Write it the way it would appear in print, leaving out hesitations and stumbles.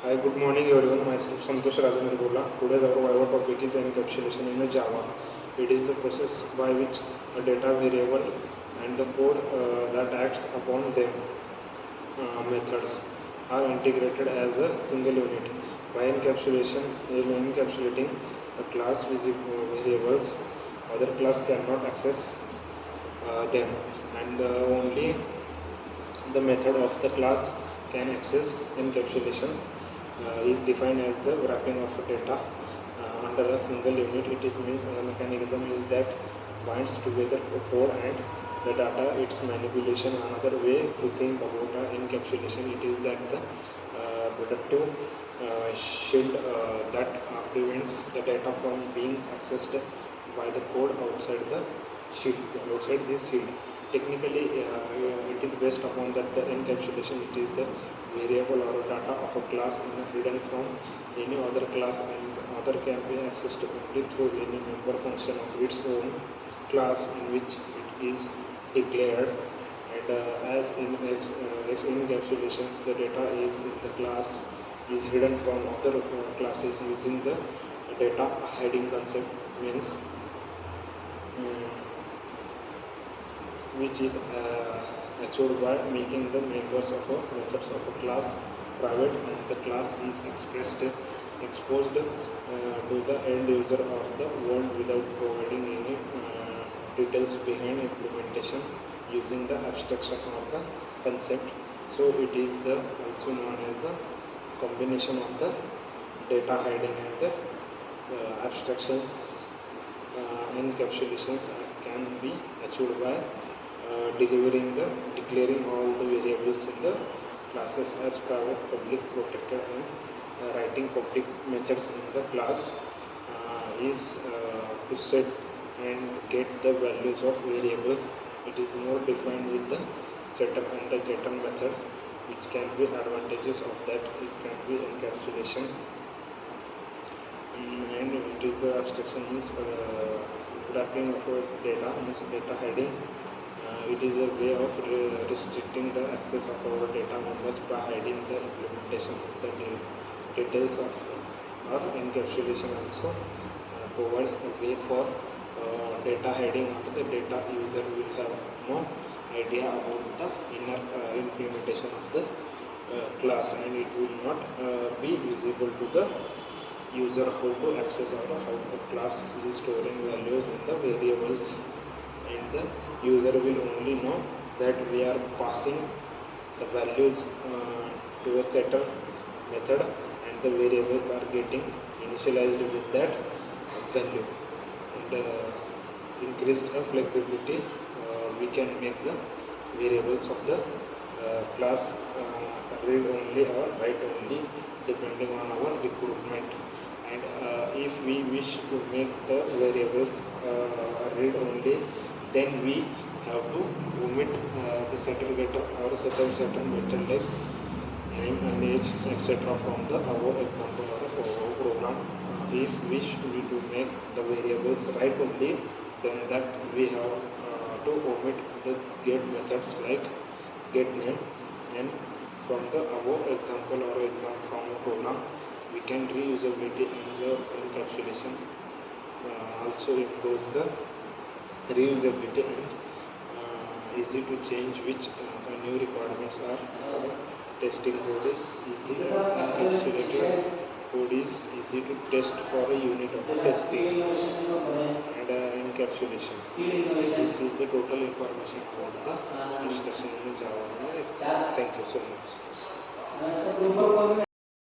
Hi, good morning everyone. Myself Santosh Rajendra Gurla. Today's our Viva topic is encapsulation in a Java. It is the process by which a data variable and the code that acts upon them methods are integrated as a single unit. By encapsulating a class variables, other class cannot access them, and only the method of the class can access encapsulations is defined as the wrapping of data under a single unit. It is means mechanism is that binds together code and the data, its manipulation. Another way to think about encapsulation, it is that the productive shield that prevents the data from being accessed by the code outside the shield, outside this shield. Technically, it is based upon that the encapsulation, it is the variable or data of a class hidden from any other class, and other can be accessed only through any member function of its own class in which it is declared. And as in encapsulations, the data is in the class is hidden from other classes using the data hiding concept, means which is achieved by making the members of a methods of a class private, and the class is exposed to the end user of the world without providing any details behind implementation using the abstraction of the concept. So it is the also known as a combination of the data hiding and the abstractions. Encapsulations can be achieved by declaring all the variables in the classes as private, public, protected, and writing public methods in the class is to set and get the values of variables. It is more defined with the setter and the getter method, which can be advantages of that. It can be encapsulation, and it is the abstraction means wrapping of data, means data hiding. It is a way of restricting the access of our data members by hiding the implementation of the details of our encapsulation. Also provides a way for data hiding, or the data user will have no idea about the inner implementation of the class, and it will not be visible to the user how to access or how the class is storing values in the variables, and the user will only know that we are passing the values to a setter method, and the variables are getting initialized with that value. And increased flexibility, we can make the variables of the class read only or write only depending on our requirement. And if we wish to make the variables read only, then we have to omit the setter getter or setter method like name and age etc. from the above example or above program. If wish we to make the variables write only, then that we have to omit the get methods like get name, and from the above example or exam from a program we can reusability in the encapsulation. Also improves the reusability, and easy to change which new requirements are. Testing code is easy, encapsulated code is easy to test for a unit of testing and encapsulation. This is the total information about the instruction in Java. Thank you so much.